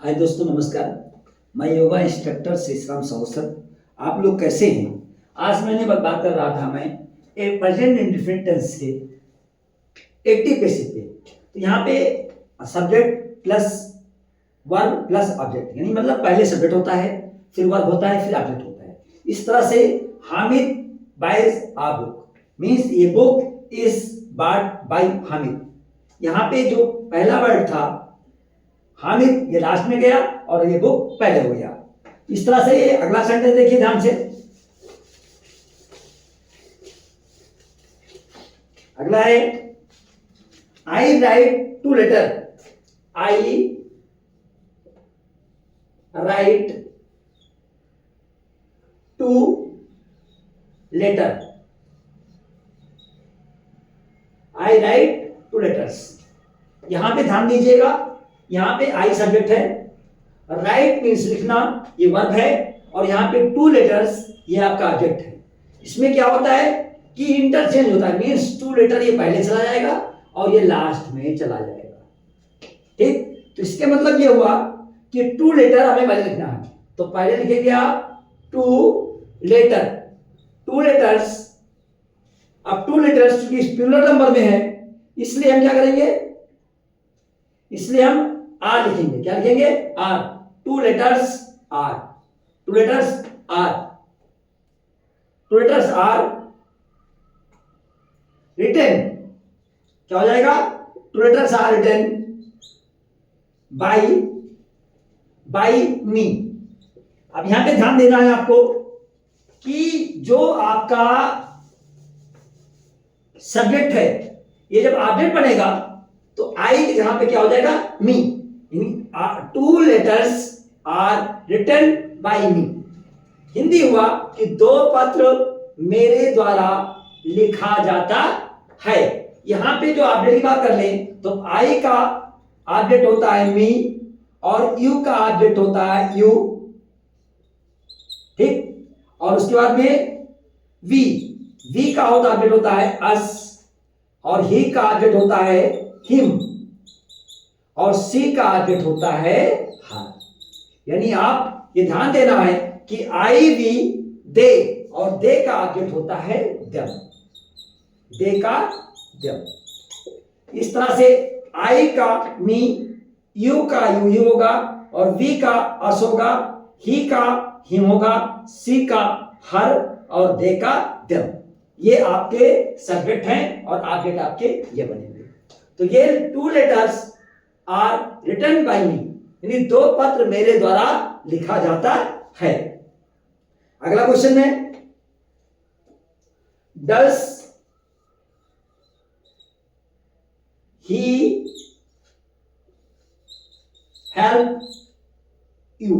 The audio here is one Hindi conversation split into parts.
हाय दोस्तों, नमस्कार। मैं योगा इंस्ट्रक्टर श्रीराम सौसर। आप लोग कैसे हैं? आज मैंने बात कर रहा था मैं एक प्रेजेंट इंडिफरेंट टेंस के एक्टिव पैसिव पे। तो यहाँ पे subject plus verb plus object, यानी मतलब पहले सब्जेक्ट होता है, फिर वर्ब होता है, फिर ऑब्जेक्ट होता है। इस तरह से हामिद बाइज आ बुक मीन्स ये book is bought by Hamid. यहाँ पे जो पहला वर्ड था हामिद, ये लास्ट में गया और ये बुक पहले हो गया। इस तरह से ये अगला सेंटेंस देखिए ध्यान से। अगला है I write two letter. I write two letter. I write two letters. यहां पे ध्यान दीजिएगा, यहां पे आई सब्जेक्ट है, राइट मीन्स लिखना, ये वर्ब है, और यहां पे टू लेटर्स ये आपका ऑब्जेक्ट है। इसमें क्या होता है कि इंटरचेंज होता है, मीन्स टू लेटर ये पहले चला जाएगा और ये लास्ट में चला जाएगा। ठीक, तो इसके मतलब ये हुआ कि टू लेटर हमें पहले लिखना है, तो पहले लिखेंगे आप टू लेटर, टू लेटर्स। अब टू लेटर्स चूंकि प्लूरल नंबर में है, इसलिए हम क्या करेंगे, इसलिए हम आर लिखेंगे। क्या लिखेंगे? Are. Two letters are, two letters are, two letters are written. क्या हो जाएगा? Two letters are written by me. अब यहां पे ध्यान देना है आपको कि जो आपका सब्जेक्ट है, ये जब ऑब्जेक्ट बनेगा तो आई की जगह पे क्या हो जाएगा? Me. Two letters are written by me. Hindi हुआ कि दो पत्र मेरे द्वारा लिखा जाता है। यहां पे जो ऑब्जेक्ट की बात कर लें तो आई का ऑब्जेक्ट होता है मी और यू का ऑब्जेक्ट होता है यू। ठीक, और उसके बाद में वी का ऑब्जेक्ट होता है अस, और ही का ऑब्जेक्ट होता है हिम, और सी का ऑब्जेक्ट होता है हर। यानी आप ये ध्यान देना है कि आई वी दे, और दे का ऑब्जेक्ट होता है देम, दे का देम। इस तरह से आई का मी, यू का यू होगा, और वी का अस होगा, ही का हिम होगा, सी का हर, और दे का देम। ये आपके सब्जेक्ट हैं और ऑब्जेक्ट आपके ये बनेंगे। तो ये two letters are written by me, यानी दो पत्र मेरे द्वारा लिखा जाता है। अगला क्वेश्चन है डस ही हेल्प यू।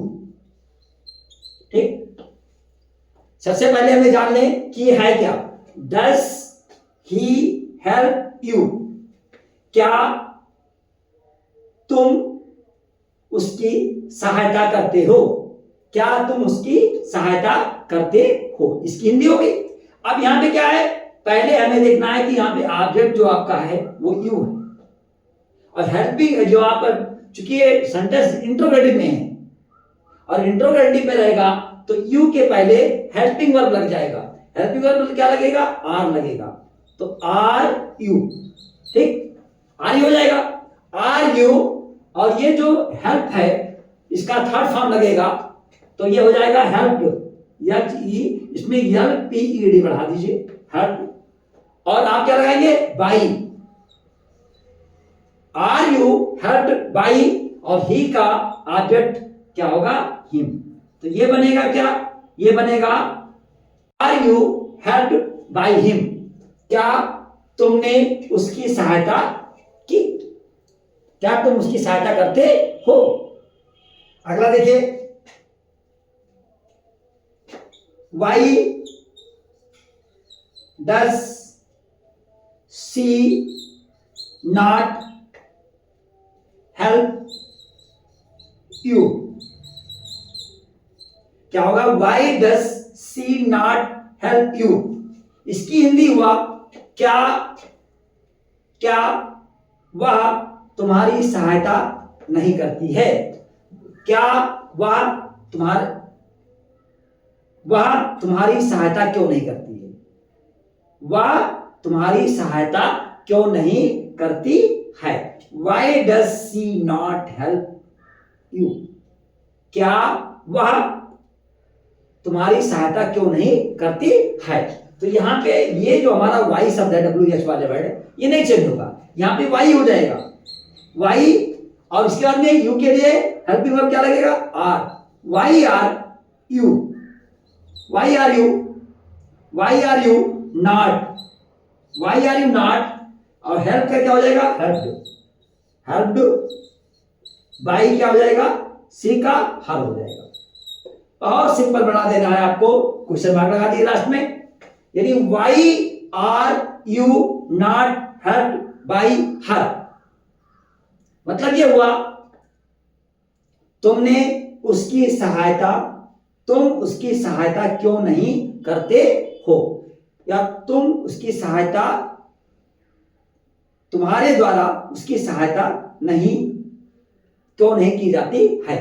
ठीक, सबसे पहले हमें जान लें कि ये है क्या। डस ही हेल्प यू, क्या तुम उसकी सहायता करते हो? क्या तुम उसकी सहायता करते हो, इसकी हिंदी होगी। अब यहां पे क्या है, पहले हमें देखना है कि यहां पे ऑब्जेक्ट जो आपका है वो यू है, और हेल्पिंग जो आप, चूंकि ये सेंटेंस इंट्रोगेटिव में है और इंट्रोगेटिव में रहेगा तो यू के पहले हेल्पिंग वर्ब लग जाएगा। हेल्पिंग वर्ब मतलब क्या लगेगा? आर लगेगा, तो आर यू। ठीक, आर यू हो जाएगा, आर यू, और ये जो हेल्प है इसका थर्ड फॉर्म लगेगा, तो ये हो जाएगा हेल्प, एच ई, इसमें हेल्प पी ई डी बढ़ा दीजिए, हेल्प। और आप क्या लगाएंगे? By. Are you help by, और ही का ऑब्जेक्ट क्या होगा? हिम। तो ये बनेगा क्या? ये बनेगा are you help by him, क्या तुमने उसकी सहायता की? क्या तुम उसकी सहायता करते हो? अगला देखिए, why does she not help you. क्या होगा? Why does she not help you. इसकी हिंदी हुआ क्या क्या वह तुम्हारी सहायता नहीं करती है। क्या वह तुम्हारी सहायता क्यों नहीं करती है? वह तुम्हारी सहायता क्यों नहीं करती है? Why does she not help you? क्या वह तुम्हारी सहायता क्यों नहीं करती है? तो यहाँ पे ये जो हमारा वाई शब्द है, WH वाले वर्ड, ये नहीं चेंज होगा, यहाँ पे वाई हो जाएगा, वाई, और इसके बाद में यू के लिए हेल्पिंग वर्ब क्या लगेगा? Are. Why are you, why are you, why are you not, why are you not, और हेल्प का क्या हो जाएगा? हेल्प्ड, हेल्प्ड बाई क्या हो जाएगा? सी का हर हो जाएगा। और सिंपल बना देना है आपको, क्वेश्चन मार्क लगा दिए लास्ट में। यदि why are you not helped by her, मतलब ये हुआ तुम उसकी सहायता क्यों नहीं करते हो, या तुम्हारे द्वारा उसकी सहायता क्यों नहीं की जाती है।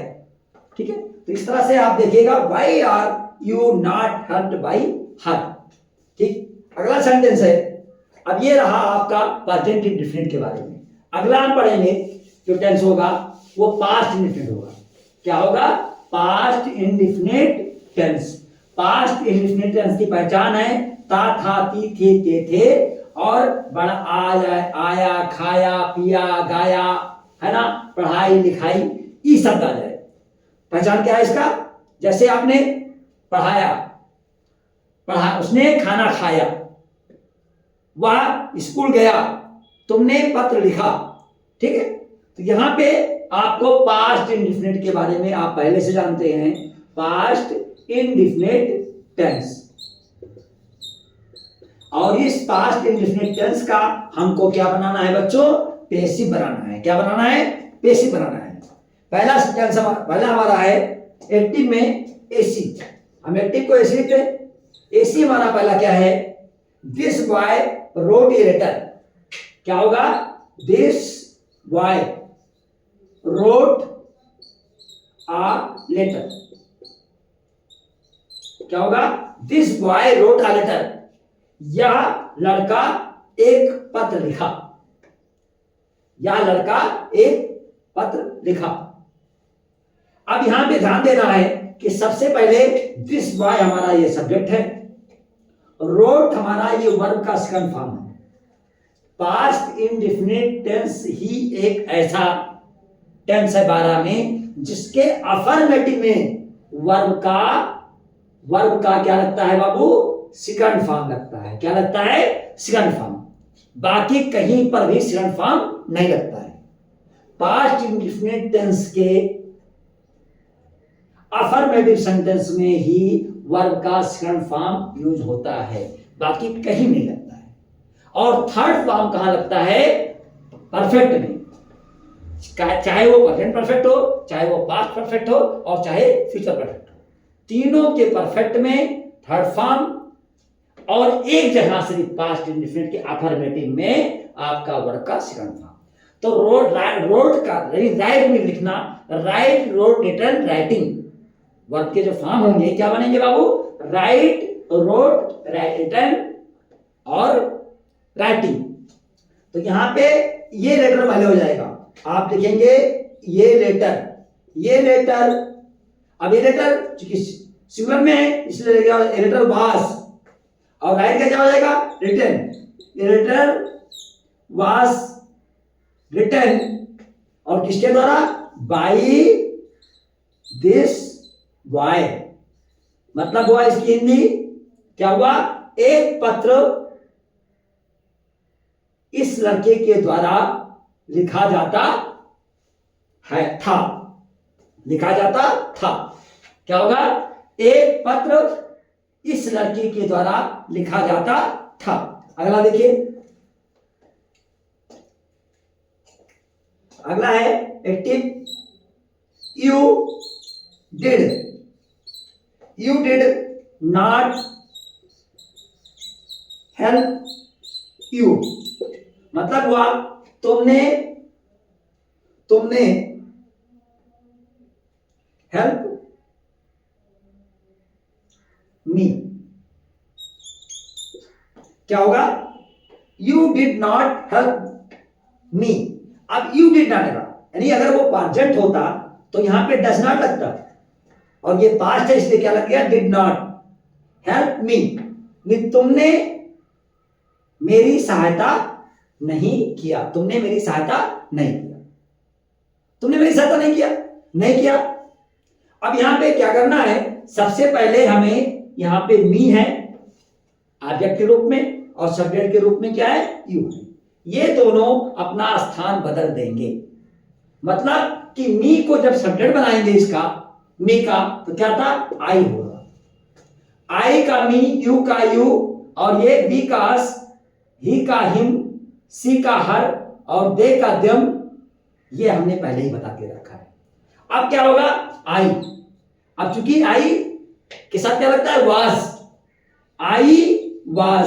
ठीक है, तो इस तरह से आप देखिएगा, why are you not helped by her. ठीक, अगला सेंटेंस है, अब ये रहा आपका प्रेजेंट इंडेफिनिट के बारे में। अगला हम पढ़ेंगे जो टेंस होगा वो पास्ट इंडेफिनिट होगा। क्या होगा? Past indefinite tense. Past indefinite tense की पहचान है ता, था, ती, थे, ते, थे, और बड़ा आया, खाया, पिया, गाया, है ना, पढ़ाई लिखाई, ये शब्द आ जाए। पहचान क्या है इसका? जैसे आपने पढ़ा, उसने खाना खाया, वह स्कूल गया, तुमने पत्र लिखा। ठीक है, तो यहां पे आपको पास्ट इंडेफिनिट के बारे में आप पहले से जानते हैं, पास्ट इंडेफिनिट टेंस। और इस पास्ट इंडेफिनिट टेंस का हमको क्या बनाना है बच्चों? पैसिव बनाना है। क्या बनाना है? पैसिव बनाना है। पहला सेंटेंस हमारा है एक्टिव में एसी। हम एक्टिव को एसी लिखते हैं। एसी हमारा पहला क्या है? This boy wrote a letter. क्या होगा? This boy wrote a letter. क्या होगा? This boy wrote a letter. यह लड़का एक पत्र लिखा। यह लड़का एक पत्र लिखा। अब यहां पे ध्यान देना है कि सबसे पहले दिस बॉय हमारा ये सब्जेक्ट है, रोट हमारा ये वर्ब का सेकंड फॉर्म है। पास्ट इंडेफिनिट टेंस ही एक ऐसा टेंस है 12 में जिसके अफर्मेटिव में वर्ब का क्या लगता है बाबू? सेकंड फॉर्म लगता है। क्या लगता है? Second form. बाकी कहीं पर भी सेकंड फॉर्म नहीं लगता है। पास्ट इंडेफिनिट टेंस के अफर्मेटिव सेंटेंस में ही वर्ब का सेकंड फॉर्म यूज होता है, बाकी कहीं नहीं लगता है। और थर्ड फॉर्म कहां लगता है? परफेक्ट में। चाहे वो प्रेजेंट परफेक्ट हो, चाहे वो पास्ट परफेक्ट हो, और चाहे फ्यूचर परफेक्ट हो, तीनों के परफेक्ट में थर्ड फॉर्म, और एक जगह से पास्ट इंडेफिनिट के अफर्मेटिव में आपका वर्ब का सेकंड फॉर्म। तो रोड का राइट में लिखना, right, road, return, writing, verb के जो फॉर्म होंगे क्या बनेंगे बाबू? राइट, रोड, रिटर्न और राइटिंग। तो यहां पे ये लेटर पहले हो जाएगा। आप लिखेंगे ये लेटर। अब ये लेटर चूंकि सिंगुलर में है इसलिए लगेगा लेटर वाज, और राइट का क्या हो जाएगा? रिटर्न। ये लेटर वाज रिटर्न, और किसके द्वारा? By this boy. मतलब हुआ इसकी हिंदी क्या हुआ? एक पत्र इस लड़के के द्वारा लिखा जाता है था। लिखा जाता था। क्या होगा? एक पत्र इस लड़के के द्वारा लिखा जाता था। अगला देखिए, अगला है active. You did not help you. मतलब हुआ तुमने हेल्प मी। क्या होगा? You did not help me. अब यू डिड नॉट लगा, यानी अगर वो प्रेजेंट होता तो यहां पे डज नॉट लगता, और ये पास्ट है इसलिए क्या लग गया? Did not help me. तुमने मेरी सहायता नहीं किया, तुमने मेरी सहायता नहीं किया, तुमने मेरी सहायता नहीं किया, नहीं किया। अब यहां पे क्या करना है? सबसे पहले हमें यहां पे मी है ऑब्जेक्ट के रूप में, और सब्जेक्ट के रूप में क्या है? यू है। ये दोनों अपना स्थान बदल देंगे, मतलब कि मी को जब सब्जेक्ट बनाएंगे इसका, मी का, तो क्या था? आई होगा। आई का मी, यू का यू, और ये वी का अस, ही का हिम, सी का हर, और दे का दम, ये हमने पहले ही बता के रखा है। अब क्या होगा? आई। अब चूंकि आई के साथ क्या लगता है? वाज। आई वाज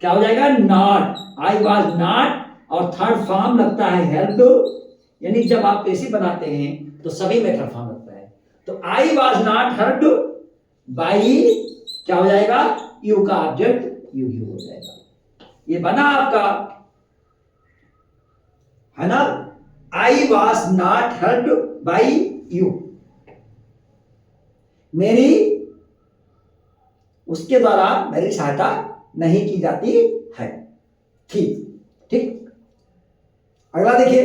क्या हो जाएगा? नॉट। आई वाज नॉट, और थर्ड फॉर्म लगता है हेल्प, यानी जब आप पैसिव बनाते हैं तो सभी में थर्ड फॉर्म लगता है। तो I was not heard by, क्या हो जाएगा? यू का ऑब्जेक्ट यू हो जाएगा। ये बना आपका, है ना? I was not heard by you, मेरी उसके द्वारा मेरी सहायता नहीं की जाती है। ठीक ठीक। अगला देखिए,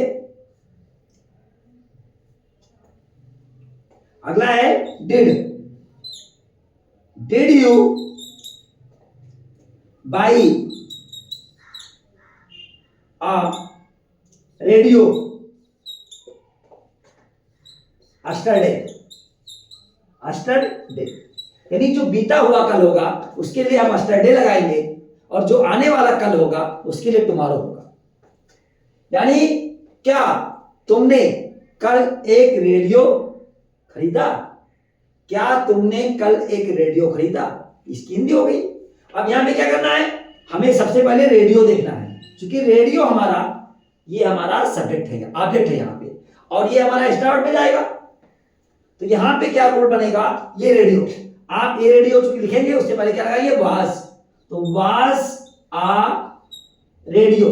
अगला है did. Did you buy a radio yesterday. Yesterday यानी जो बीता हुआ कल होगा उसके लिए हम अस्टरडे लगाएंगे, और जो आने वाला कल होगा उसके लिए टुमारो होगा। यानी क्या तुमने कल एक रेडियो खरीदा? क्या तुमने कल एक रेडियो खरीदा? इसकी हिंदी हो गई। अब यहां पे क्या करना है? हमें सबसे पहले रेडियो देखना है, क्योंकि रेडियो हमारा, ये हमारा सब्जेक्ट है, ऑब्जेक्ट है यहां पे, और ये हमारा स्टार्ट में जाएगा। तो यहां पे क्या रूल बनेगा? ये रेडियो, आप ये रेडियो चूंकि लिखेंगे उससे पहले क्या लगाएंगे? वाज। तो वाज आ रेडियो,